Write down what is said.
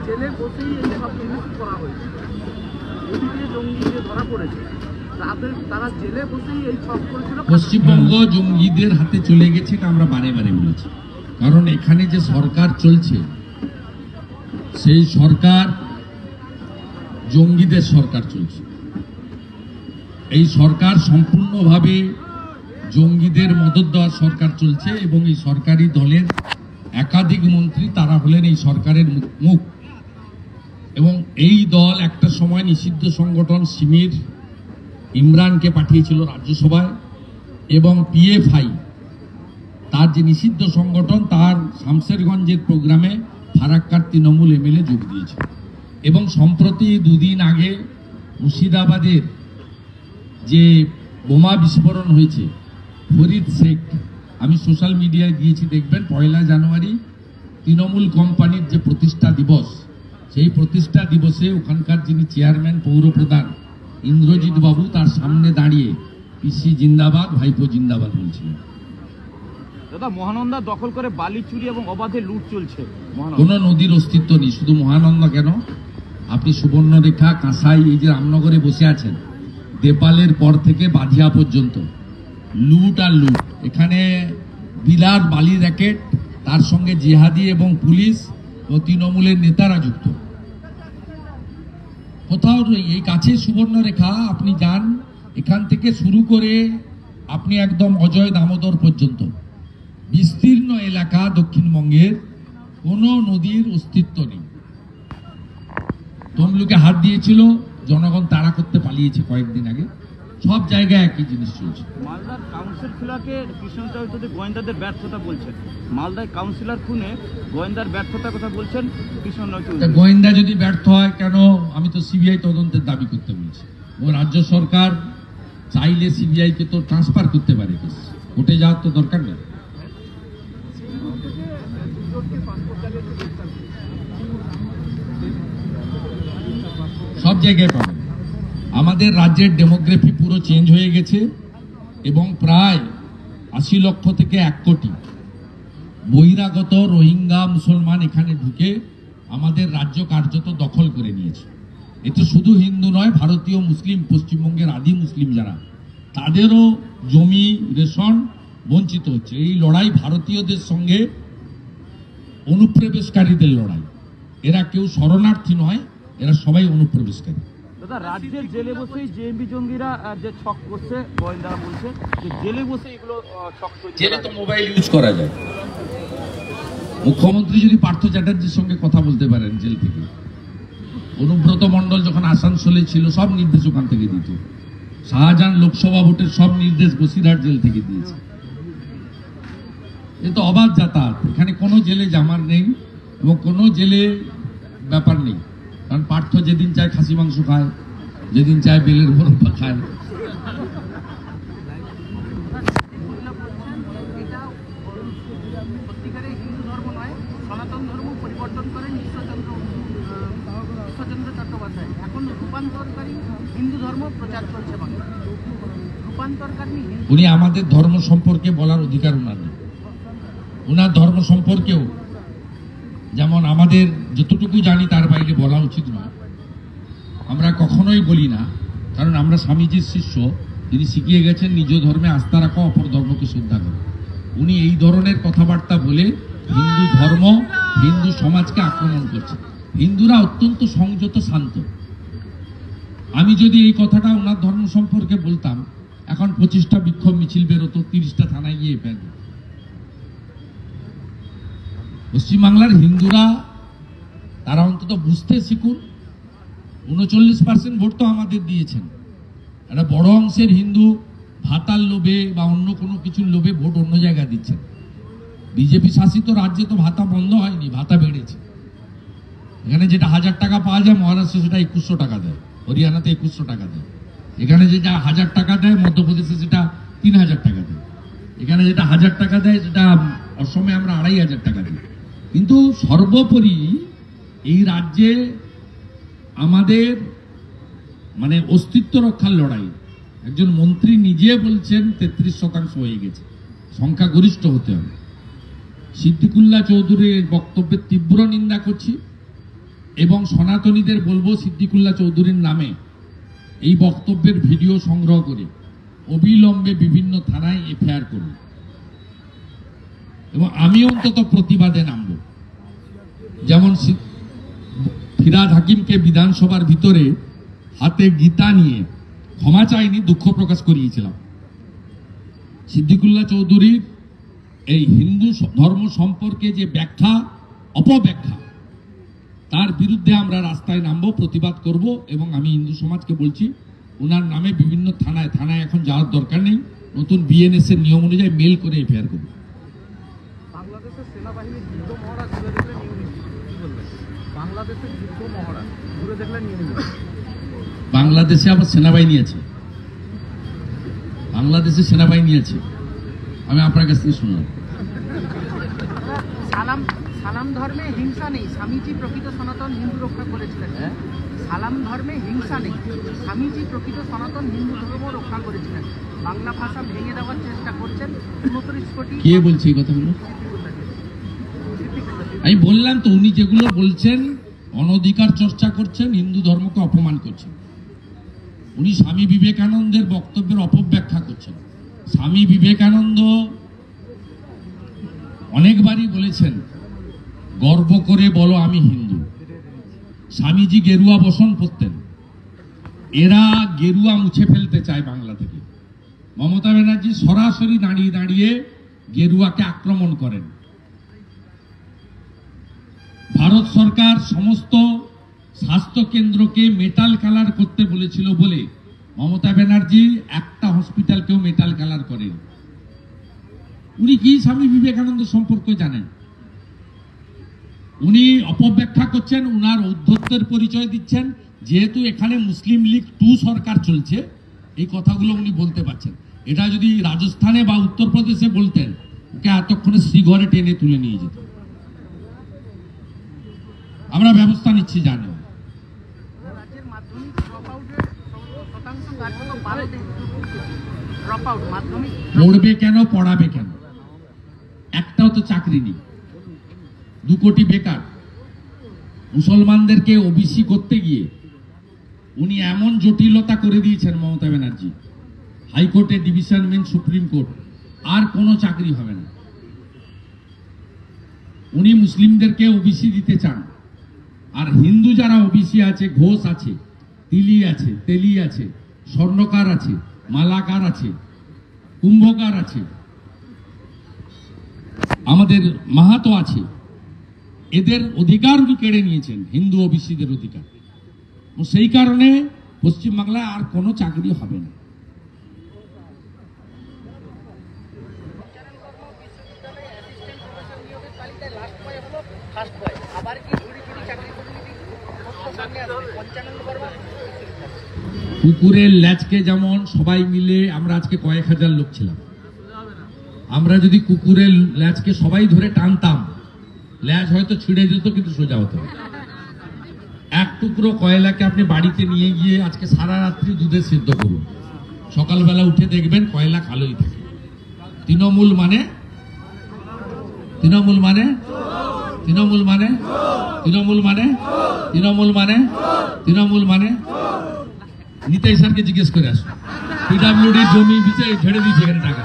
জেলে বসেই এই সব জিনিস করা হয়েছে, ওদিকে জঙ্গি যে ধরা পড়েছে তারা জেলে বসেই এই সব করেছিল। পশ্চিমবঙ্গ জঙ্গিদের হাতে চলে গেছে, এটা আমরা বারে বারে বলেছি। কারণ এখানে যে সরকার চলছে সেই সরকার জঙ্গিদের সরকার চলছে। এই সরকার সম্পূর্ণভাবে জঙ্গিদের মদত দেওয়ার সরকার চলছে এবং এই সরকারি দলের একাধিক মন্ত্রী তারা হলেন এই সরকারের মুখ। এবং এই দল একটা সময় নিষিদ্ধ সংগঠন সিমির ইমরানকে পাঠিয়েছিল রাজ্যসভায় এবং পিএফআই তার যে নিষিদ্ধ সংগঠন তার শামশেরগঞ্জের প্রোগ্রামে ফারাক্কার তৃণমূল এমএলএ যোগ দিয়েছে। এবং সম্প্রতি দুদিন আগে মুর্শিদাবাদের যে বোমা বিস্ফোরণ হয়েছে ফরিদ শেখ, আমি সোশ্যাল মিডিয়ায় দিয়েছি, দেখবেন 1 জানুয়ারি তৃণমূল কোম্পানির যে প্রতিষ্ঠা দিবস, সেই প্রতিষ্ঠা দিবসে ওখানকার যিনি চেয়ারম্যান পৌরপ্রধান ইন্দ্রজিৎ বাবু তার সামনে দাঁড়িয়ে পিসি জিন্দাবাদ, ভাইপো জিন্দাবাদ বলছিলেন। দাদা, মহানন্দা দখল করে বালি চুরি এবং অবাধে লুট চলছে। কোন নদীর অস্তিত্ব নেই, শুধু মহানন্দা কেন, আপনি সুবর্ণরেখা, কাঁসাই, এই যে রামনগরে বসে আছেন, দেপালের পর থেকে বাধিয়া পর্যন্ত লুট আর লুট। এখানে বিলার বালি র্যাকেট, তার সঙ্গে জিহাদি এবং পুলিশ ও তৃণমূলের নেতারা যুক্ত। কোথাও এই কাছে সুবর্ণরেখা, আপনি যান, এখান থেকে শুরু করে আপনি একদম অজয় দামোদর পর্যন্ত বিস্তীর্ণ এলাকা দক্ষিণবঙ্গের কোনো নদীর অস্তিত্ব নেই। তমলুকে হাত দিয়েছিল, জনগণ তাড়া করতে পালিয়েছে কয়েকদিন আগে। সব জায়গায় একই জিনিস চলছে। মালদার কাউন্সিলরকে কৃষ্ণ চৌধুরী গোয়েন্দাদের ব্যর্থতা বলছেন, মালদায় কাউন্সিলর খুনে গোয়েন্দার ব্যর্থতার কথা বলছেন কৃষ্ণ চৌধুরী। গোয়েন্দা যদি ব্যর্থ হয় কেন, আমি তো সিবিআই তদন্তের দাবি করতে বলছি। ও রাজ্য সরকার চাইলে সিবিআই কে তো ট্রান্সফার করতে পারে, কোর্টে যাওয়ার তো দরকার নেই। সব জায়গায় পাবেন। আমাদের রাজ্যের ডেমোগ্রাফি পুরো চেঞ্জ হয়ে গেছে এবং প্রায় 80 লক্ষ থেকে 1 কোটি বহিরাগত রোহিঙ্গা মুসলমান এখানে ঢুকে আমাদের রাজ্য কার্যত দখল করে নিয়েছে। এতে শুধু হিন্দু নয়, ভারতীয় মুসলিম, পশ্চিমবঙ্গের আদি মুসলিম যারা, তাদেরও জমি, রেশন বঞ্চিত হচ্ছে। এই লড়াই ভারতীয়দের সঙ্গে অনুপ্রবেশকারীদের লড়াই। এরা কেউ শরণার্থী নয়, এরা সবাই অনুপ্রবেশকারী। দাদা, রাজ্যের জেলে বসেই জেএমবি জঙ্গিরা যে ছক করছে, গোয়েন্দারা বলছে যে জেলে বসে এগুলো ছক করছে। জেলে তো মোবাইল ইউজ করা যায়। মুখ্যমন্ত্রী যদি পার্থ চ্যাটার্জির সঙ্গে কথা বলতে পারেন জেল থেকে, অনুব্রত মণ্ডল যখন আসানসোলে ছিল সব নির্দেশ ওখান থেকে দিত, শাহজাহান লোকসভা ভোটের সব নির্দেশ বসিরহাট জেল থেকে দিয়েছে। এ তো অবাধ যাতায়াত, এখানে কোনো জেলে জামার নেই এবং কোনো জেলে ব্যাপার নেই। কারণ পার্থ যেদিন চায় খাসি মাংস খায়, যেদিন চায় বেলের মোরব্বা খায়। উনি আমাদের ধর্ম সম্পর্কে বলার অধিকার ওনার নেই। ওনার ধর্ম সম্পর্কেও যেমন আমাদের যতটুকু জানি তার বাইরে বলা উচিত নয়। আমরা কখনোই বলি না, কারণ আমরা স্বামীজির শিষ্য, তিনি শিখিয়ে গেছেন নিজ ধর্মে আস্থা রাখো, অপর ধর্মকে শ্রদ্ধা করো। উনি এই ধরনের কথাবার্তা বলে হিন্দু ধর্ম, হিন্দু সমাজকে আক্রমণ করছে। হিন্দুরা অত্যন্ত সংযত, শান্ত। আমি যদি এই কথাটা ওনার ধর্ম সম্পর্কে বলতাম, এখন 25টা বিক্ষোভ মিছিল বেরোতো, 30টা থানায় গিয়ে ফেল। পশ্চিমবাংলার হিন্দুরা তারা অন্তত বুঝতে শিখুন। 39% ভোট তো আমাদের দিয়েছেন। একটা বড় অংশের হিন্দু ভাতার লোভে বা অন্য কোনো কিছুর লোভে ভোট অন্য জায়গায় দিচ্ছেন। বিজেপি শাসিত রাজ্যে তো ভাতা বন্ধ হয়নি, ভাতা বেড়েছে। এখানে যেটা 1000 টাকা পাওয়া যায়, মহারাষ্ট্রে সেটা 2100 টাকা দেয়, হরিয়ানাতে 2100 টাকা দেয়। এখানে যেটা 1000 টাকা দেয়, মধ্যপ্রদেশে সেটা 3000 টাকা দেয়। এখানে যেটা 1000 টাকা দেয়, সেটা অসমে আমরা 2500 টাকা দিই। কিন্তু সর্বোপরি এই রাজ্যে আমাদের মানে অস্তিত্ব রক্ষার লড়াই। একজন মন্ত্রী নিজে বলছেন 33% হয়ে গেছে, সংখ্যাগরিষ্ঠ হতে হবে। সিদ্দিকুল্লাহ চৌধুরীর বক্তব্যের তীব্র নিন্দা করছি এবং সনাতনীদের বলবো সিদ্দিকুল্লাহ চৌধুরীর নামে এই বক্তব্যের ভিডিও সংগ্রহ করে অবিলম্বে বিভিন্ন থানায় এফআইআর করুন এবং আমি অন্তত প্রতিবাদে নামব। যেমন ফিরহাদ হাকিমকে বিধানসভার ভিতরে হাতে গীতা নিয়ে ক্ষমা চাইনি, দুঃখ প্রকাশ করিয়েছিলাম। সিদ্দিকুল্লাহ চৌধুরীর এই হিন্দু ধর্ম সম্পর্কে যে ব্যাখ্যা, অপব্যাখ্যা, তার বিরুদ্ধে আমরা রাস্তায় নামবো, প্রতিবাদ করব এবং আমি হিন্দু সমাজকে বলছি ওনার নামে বিভিন্ন থানায় এখন যাওয়ার দরকার নেই, নতুন বিএনএস এর নিয়ম অনুযায়ী মেল করে এফআইআর করব। বাংলাদেশের সেনাবাহিনীর যুদ্ধ মহড়া ঘুরে দেখলে নিয়মিত কি বলবেন? বাংলাদেশের যুদ্ধ মহড়া ঘুরে দেখলে নিয়মিত। বাংলাদেশে আবার সেনাবাহিনী আছে, বাংলাদেশে সেনাবাহিনী আছে, আমি আপনার কাছ থেকে শুনলাম। সালাম ধর্মে হিংসা নেই, স্বামীজি প্রকৃত সনাতন হিন্দু রক্ষা করেছিলেন। সালাম ধর্মে হিংসা নেই, স্বামীজি প্রকৃত সনাতন হিন্দু ধর্ম রক্ষা করেছিলেন। বাংলা ভাষা ভেঙে দেওয়ার চেষ্টা করছেন 29 কোটি। কে বলছে এই কথাগুলো? আমি বললাম তো, উনি যেগুলো বলছেন অনধিকার চর্চা করছেন, হিন্দু ধর্মকে অপমান করছেন। উনি স্বামী বিবেকানন্দের বক্তব্যের অপব্যাখ্যা করছেন। স্বামী বিবেকানন্দ অনেকবারই বলেছেন, গর্ব করে বলো আমি হিন্দু। স্বামীজি গেরুয়া বসন পরতেন, এরা গেরুয়া মুছে ফেলতে চায় বাংলা থেকে। মমতা ব্যানার্জি সরাসরি দাঁড়িয়ে গেরুয়াকে আক্রমণ করেন। ভারত সরকার সমস্ত স্বাস্থ্য কেন্দ্রকে মেটাল কালার করতে বলেছিল বলে মমতা ব্যানার্জি একটা হসপিটালকেও মেটাল কালার করেন। উনি কি স্বামী বিবেকানন্দ সম্পর্কে জানেন? উনি অপব্যাখ্যা করছেন, উনার ঔদ্ধত্যের পরিচয় দিচ্ছেন। যেহেতু এখানে মুসলিম লীগ 2 সরকার চলছে, এই কথাগুলো উনি বলতে পারছেন। এটা যদি রাজস্থানে বা উত্তরপ্রদেশে বলতেন, ওকে এতক্ষণে শ্রীঘরে টেনে তুলে নিয়ে যেত। আমরা ব্যবস্থা নিচ্ছি, জানেন। রাজ্যের মাধ্যমিক ড্রপআউটের 16% কার্যত 12 দিন ড্রপআউট। মাধ্যমিক পড়বে কেন, পড়াবে কেন? একটাও তো চাকরি নেই, 2 কোটি বেকার। মুসলমানদেরকে ওবিসি করতে গিয়ে উনি এমন জটিলতা করে দিয়েছেন মমতা ব্যানার্জি, হাইকোর্টে ডিভিশন বেঞ্চ, সুপ্রিম কোর্ট, আর কোনো চাকরি হবে না। উনি মুসলিমদেরকে ওবিসি দিতে চান, আর হিন্দু যারা ওবিসি আছে, ঘোষ আছে, তিলি আছে, তেলি আছে, স্বর্ণকার আছে, মালাকার আছে, কুম্ভকার আছে, আমাদের মাহাতো আছে, এদের অধিকার উনি কেড়ে নিয়েছেন, হিন্দু ওবিসিদের অধিকার। সেই কারণে পশ্চিমবাংলায় আর কোনো চাকরি হবে না। কুকুরের ল্যাচকে যেমন সবাই মিলে, আমরা আজকে কয়েক হাজার লোক ছিলাম, আমরা যদি কুকুরের ল্যাচকে সবাই ধরে টানতাম, ল্যাচ হয়তো ছিঁড়ে যেত, কিন্তু সোজা হতো। এক টুকরো কয়লাকে আপনি বাড়িতে নিয়ে গিয়ে আজকে সারা রাত্রি দুধে সিদ্ধ করুন, সকালবেলা উঠে দেখবেন কয়লা কালোই থাকে। তৃণমূল মানে তৃণমূল মানে তৃণমূল মানে তৃণমূল মানে তৃণমূল মানে তৃণমূল মানে নিতাই স্যারকে জিজ্ঞেস করে আসুন, পিডব্লিউডি জমি ছেড়ে দিয়েছে এখানে টাকা।